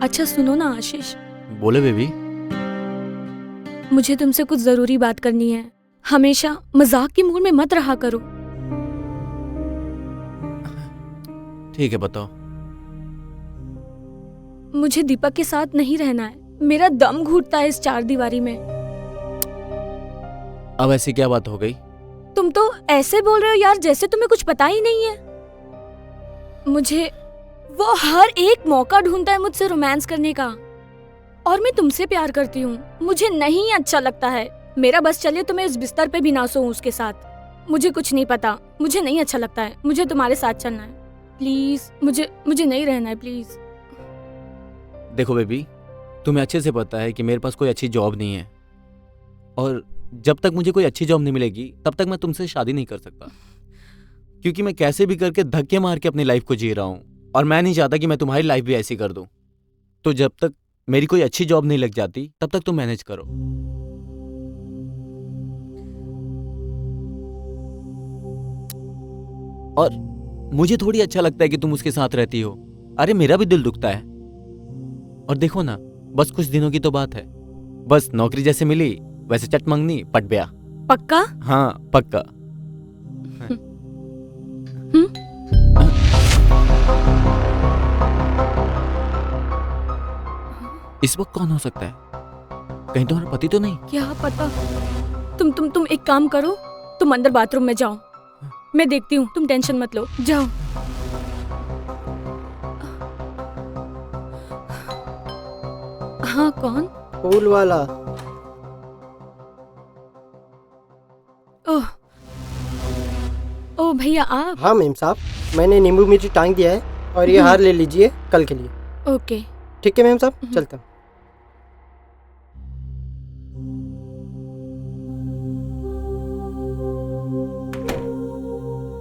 अच्छा सुनो ना आशीष, बोले बेबी। मुझे तुमसे कुछ जरूरी बात करनी है। हमेशा मजाक की मूड में मत रहा करो। ठीक है, बताओ। मुझे दीपक के साथ नहीं रहना है। मेरा दम घुटता है इस चार दीवारी में। अब ऐसी क्या बात हो गई? तुम तो ऐसे बोल रहे हो यार जैसे तुम्हें कुछ पता ही नहीं है। मुझे वो हर एक मौका ढूंढता है मुझसे रोमांस करने का, और मैं तुमसे प्यार करती हूँ। मुझे नहीं अच्छा लगता है। मेरा बस चले तो मैं इस बिस्तर पे भी ना सोऊं उसके साथ। मुझे कुछ नहीं पता, मुझे नहीं अच्छा लगता है। मुझे तुम्हारे साथ चलना है प्लीज। मुझे नहीं रहना है प्लीज। देखो बेबी, तुम्हें अच्छे से पता है कि मेरे पास कोई अच्छी जॉब नहीं है, और जब तक मुझे कोई अच्छी जॉब नहीं मिलेगी तब तक मैं तुमसे शादी नहीं कर सकता, क्योंकि मैं कैसे भी करके धक्के मार के अपनी लाइफ को जी रहा हूँ, और मैं नहीं चाहता कि मैं तुम्हारी लाइफ भी ऐसी कर दूं। तो जब तक मेरी कोई अच्छी जॉब नहीं लग जाती तब तक तुम मैनेज करो। और मुझे थोड़ी अच्छा लगता है कि तुम उसके साथ रहती हो। अरे मेरा भी दिल दुखता है। और देखो ना, बस कुछ दिनों की तो बात है। बस नौकरी जैसे मिली वैसे चट मंगनी पट ब्याह। पक्का? हाँ पक्का। इस वक्त कौन हो सकता है? कहीं तुम्हारा पति तो नहीं? क्या पता। तुम एक काम करो, तुम अंदर बाथरूम में जाओ, मैं देखती हूँ। तुम टेंशन मत लो, जाओ। हाँ कौन? फूल वाला। ओह ओह भैया आप? हाँ मेम साहब, मैंने नींबू मिर्ची टांग दिया है, और ये हार ले लीजिए कल के लिए। ओके ठीक है मेम साहब, चलता हूँ।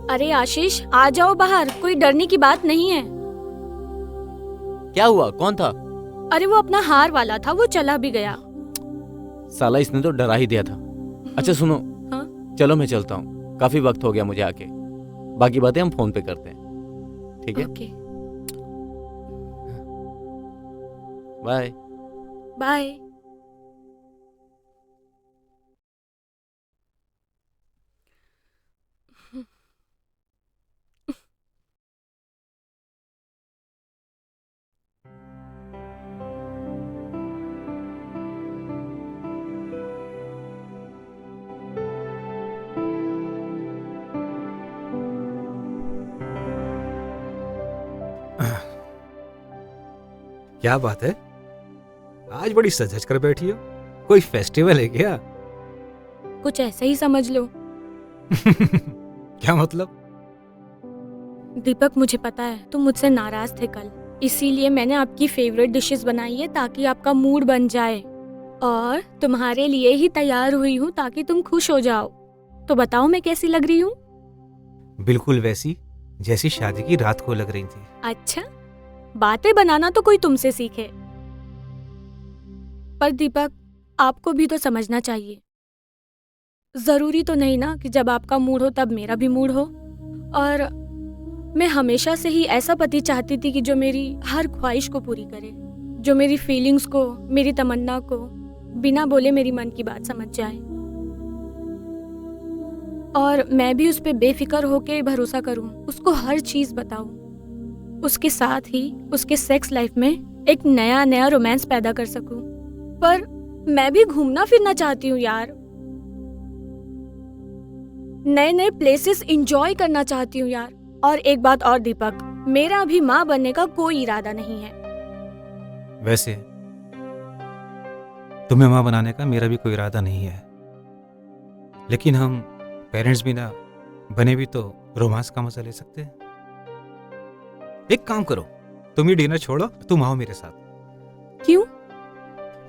अरे आशीष आ जाओ बाहर, कोई डरने की बात नहीं है। क्या हुआ? कौन था? अरे वो अपना हार वाला था, वो चला भी गया। साला इसने तो डरा ही दिया था। अच्छा सुनो, हाँ? चलो मैं चलता हूँ, काफी वक्त हो गया मुझे आके। बाकी बातें हम फोन पे करते हैं, ठीक है? Okay bye. बाय। क्या बात है, आज बड़ी सजज कर बैठी हो। कोई फेस्टिवल है क्या? कुछ ऐसे ही समझ लो। क्या मतलब? दीपक मुझे पता है तुम मुझसे नाराज थे कल, इसीलिए मैंने आपकी फेवरेट डिशेस बनाई है ताकि आपका मूड बन जाए, और तुम्हारे लिए ही तैयार हुई हूँ ताकि तुम खुश हो जाओ। तो बताओ मैं कैसी लग रही हूँ? बिल्कुल वैसी जैसी शादी की रात को लग रही थी। अच्छा, बातें बनाना तो कोई तुमसे सीखे, पर दीपक आपको भी तो समझना चाहिए। जरूरी तो नहीं ना कि जब आपका मूड हो तब मेरा भी मूड हो। और मैं हमेशा से ही ऐसा पति चाहती थी कि जो मेरी हर ख्वाहिश को पूरी करे, जो मेरी फीलिंग्स को, मेरी तमन्ना को बिना बोले मेरी मन की बात समझ जाए, और मैं भी उस पे बेफिक्र होके भरोसा करूं, उसको हर चीज बताऊं, उसके साथ ही उसके सेक्स लाइफ में एक नया नया रोमांस पैदा कर सकूं। पर मैं भी घूमना फिरना चाहती हूँ यार, नए नए प्लेसेस एंजॉय करना चाहती हूँ यार। और एक बात और दीपक, मेरा अभी माँ बनने का कोई इरादा नहीं है। वैसे तुम्हें माँ बनाने का मेरा भी कोई इरादा नहीं है, लेकिन हम पेरेंट्स भी ना बने भी तो रोमांस का मजा ले सकते हैं। एक काम करो, तुम ही डिनर छोड़ो, तुम आओ मेरे साथ। क्यों?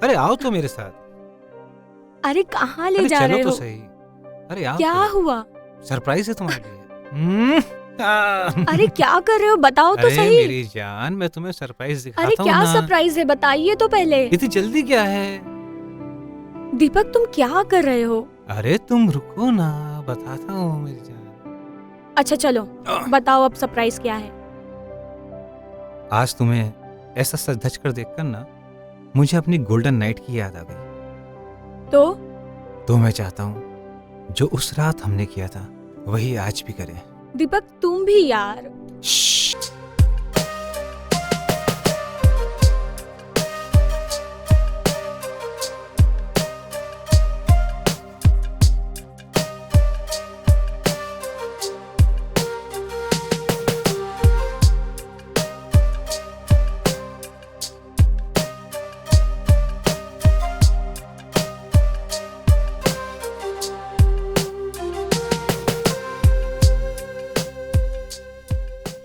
अरे आओ तो मेरे साथ। अरे कहाँ ले अरे जा चलो रहे तो हो? सही। अरे आओ क्या तो। हुआ? सरप्राइज है तुम्हारे लिए। अरे क्या कर रहे हो, बताओ तो अरे सही। मेरी जान, मैं तुम्हें सरप्राइज दिखाता अरे हूँ क्या ना। सरप्राइज है, बताइए तो पहले। इतनी जल्दी क्या है? दीपक तुम क्या कर रहे हो? अरे तुम रुको ना, बताता हूँ मेरी जान। अच्छा चलो बताओ अब सरप्राइज क्या है? आज तुम्हें ऐसा सच धज कर देखकर ना मुझे अपनी गोल्डन नाइट की याद आ गई। तो मैं चाहता हूँ जो उस रात हमने किया था वही आज भी करें। दीपक तुम भी यार। श्श्श।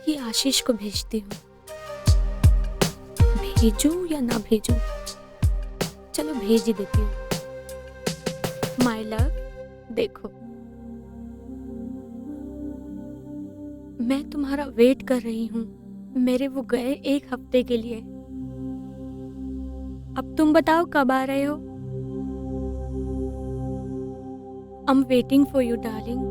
ये आशीष को भेजती हूँ। भेजूं या ना भेजूं? चलो भेज ही देती हूँ। माय लव, देखो मैं तुम्हारा वेट कर रही हूँ। मेरे वो गए 1 हफ्ते के लिए। अब तुम बताओ कब आ रहे हो? I'm waiting for you, darling.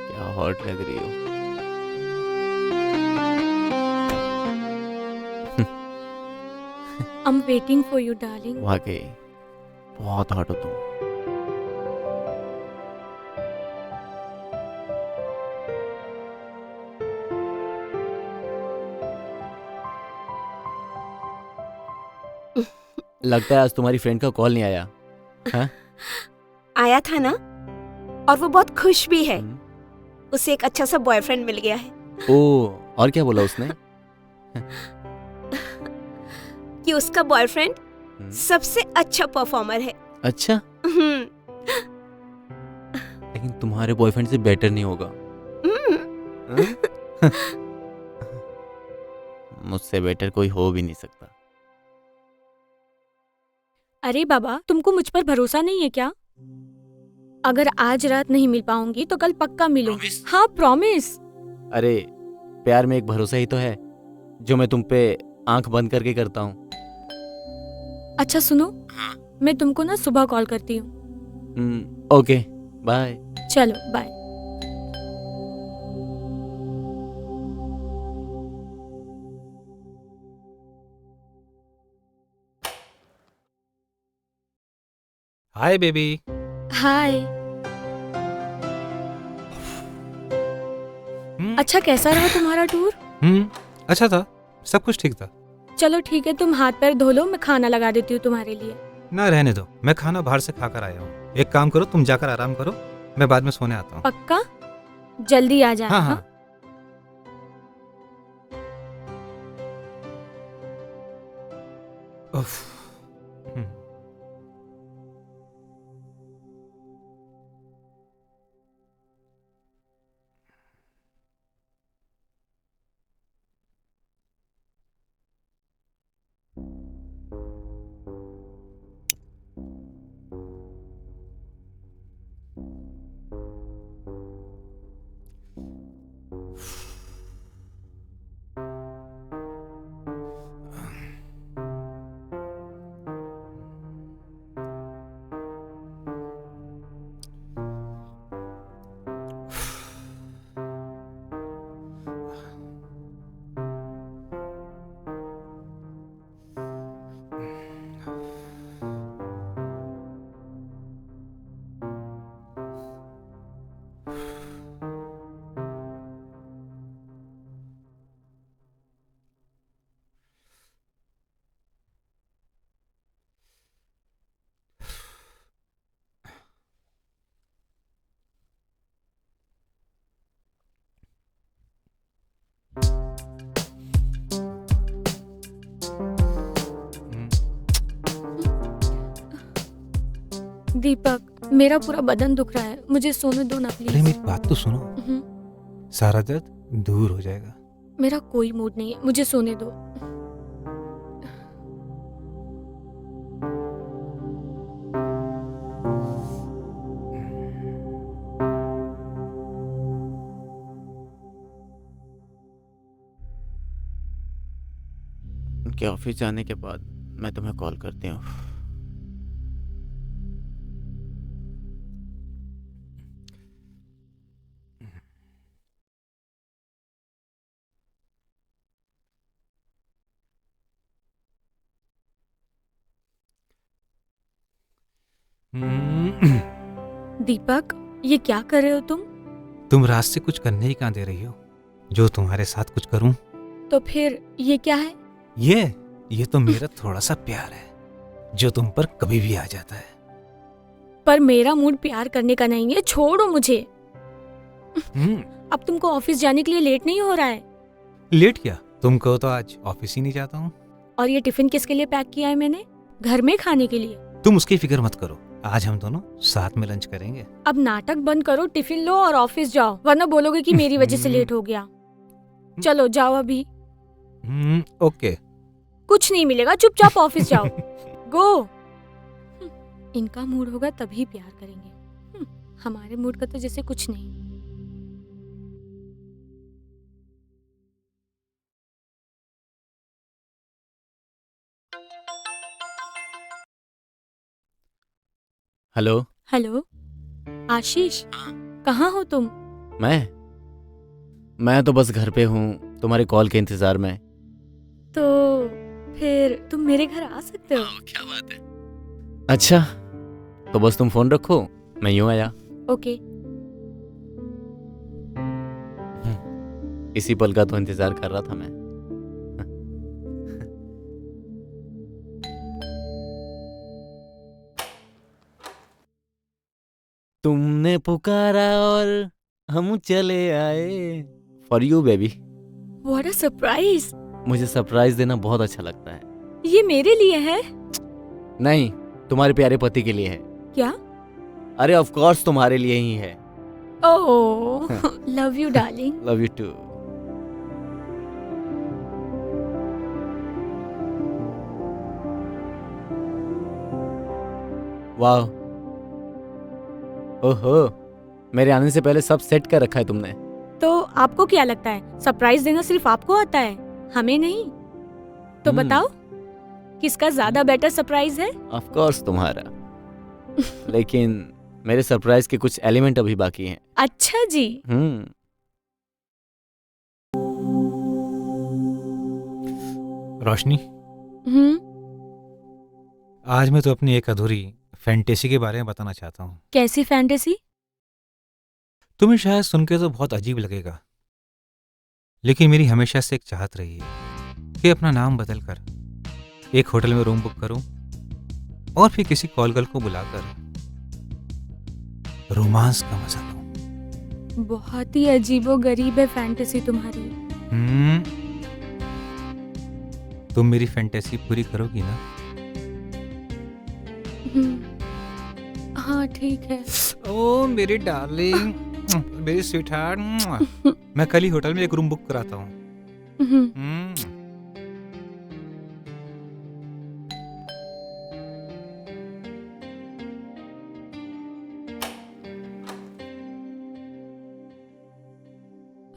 क्या हॉट लग रही हो। I'm waiting for you, darling. वाकई बहुत हॉट हो तुम। लगता है आज तुम्हारी फ्रेंड का कॉल नहीं आया। हाँ? आया था ना, और वो बहुत खुश भी है। हम्म। उसे एक अच्छा सा बॉयफ्रेंड मिल गया है। ओ, और क्या बोला उसने? कि उसका बॉयफ्रेंड हम्म। सबसे अच्छा परफॉर्मर है। अच्छा, हम्म, लेकिन तुम्हारे बॉयफ्रेंड से बेटर नहीं होगा। हम्म। हाँ? मुझसे बेटर कोई हो भी नहीं सकता। अरे बाबा, तुमको मुझ पर भरोसा नहीं है क्या? अगर आज रात नहीं मिल पाऊंगी तो कल पक्का मिलूंगी। हाँ, प्रॉमिस। अरे प्यार में एक भरोसा ही तो है जो मैं तुम पे आंख बंद करके करता हूँ। अच्छा सुनो, मैं तुमको ना सुबह कॉल करती हूँ। Okay, bye. चलो बाय। Hi baby. हाय। अच्छा, कैसा रहा तुम्हारा टूर? अच्छा था, सब कुछ ठीक था। चलो ठीक है, तुम हाथ पैर धो लो, मैं खाना लगा देती हूँ तुम्हारे लिए। ना रहने दो, मैं खाना बाहर से खाकर आया हूँ। एक काम करो, तुम जाकर आराम करो, मैं बाद में सोने आता हूँ। पक्का? जल्दी आ जाना। हाँ हाँ? हाँ। उफ, हम्म। दीपक, मेरा पूरा बदन दुख रहा है, मुझे सोने दो ना अरे प्लीज। मेरी बात तो सुनो, सारा दर्द दूर हो जाएगा। मेरा कोई मूड नहीं है, मुझे सोने दो। उनके ऑफिस जाने के बाद मैं तुम्हें कॉल करती हूँ। दीपक, ये क्या कर रहे हो तुम? तुम रात से कुछ करने ही कहाँ दे रही हो जो तुम्हारे साथ कुछ करूं? तो फिर ये क्या है? ये तो मेरा थोड़ा सा प्यार है जो तुम पर कभी भी आ जाता है। पर मेरा मूड प्यार करने का नहीं है, छोड़ो मुझे। हम्म, अब तुमको ऑफिस जाने के लिए लेट नहीं हो रहा है? लेट किया? तुम कहो तो आज ऑफिस ही नहीं जाता हूँ। और ये टिफिन किसके लिए पैक किया है मैंने? घर में खाने के लिए। तुम उसकी फिक्र मत करो, आज हम दोनों साथ में लंच करेंगे। अब नाटक बंद करो, टिफिन लो और ऑफिस जाओ, वरना बोलोगे कि मेरी वजह से लेट हो गया। चलो जाओ अभी। ओके। कुछ नहीं मिलेगा, चुपचाप ऑफिस जाओ। गो। इनका मूड होगा तभी प्यार करेंगे। हमारे मूड का तो जैसे कुछ नहीं। हेलो। हेलो आशीष, कहाँ हो तुम? मैं तो बस घर पे हूँ, तुम्हारे कॉल के इंतजार में। तो फिर तुम मेरे घर आ सकते हो? क्या बात है। अच्छा, तो बस तुम फोन रखो, मैं यूं आया। ओके। इसी पल का तो इंतजार कर रहा था मैं। तुमने पुकारा और हम चले आए। For you baby. What a surprise. मुझे सरप्राइज देना बहुत अच्छा लगता है। ये मेरे लिए है? नहीं, तुम्हारे प्यारे पति के लिए है। क्या? अरे ऑफ कोर्स तुम्हारे लिए ही है। Oh, love you darling. Love you too. वाह, ओहो, मेरे आने से पहले सब सेट कर रखा है तुमने। तो आपको क्या लगता है सरप्राइज देना सिर्फ आपको आता है, हमें नहीं? तो बताओ किसका ज्यादा बेटर सरप्राइज है? ऑफ कोर्स तुम्हारा। लेकिन मेरे सरप्राइज के कुछ एलिमेंट अभी बाकी हैं। अच्छा जी। रोशनी, आज मैं तो अपनी एक अधूरी फैंटेसी के बारे में बताना चाहता हूँ। कैसी फैंटेसी? तुम्हें शायद सुन के तो बहुत अजीब लगेगा, लेकिन मेरी हमेशा से एक चाहत रही है कि अपना नाम बदलकर एक होटल में रूम बुक करूं और फिर किसी कॉल गर्ल को बुलाकर रोमांस का मजा लूं। बहुत ही अजीबो गरीब है फैंटेसी तुम्हारी। तुम मेरी फैंटेसी पूरी करोगी ना? हाँ ठीक है। ओ मेरी डार्लिंग, मेरी स्वीटहार्ट, मैं कल ही होटल में एक रूम बुक कराता हूँ।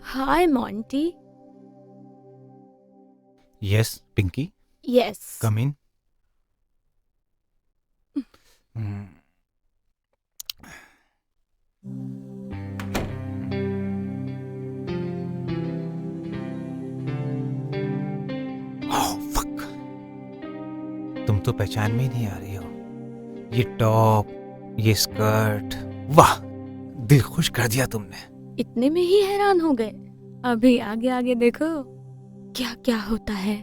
Hi Monty. Yes Pinky, yes. Come in. तुम तो पहचान में ही नहीं आ रही हो। ये टॉप, ये स्कर्ट, वाह, दिल खुश कर दिया तुमने। इतने में ही हैरान हो गए? अभी आगे आगे देखो क्या क्या होता है।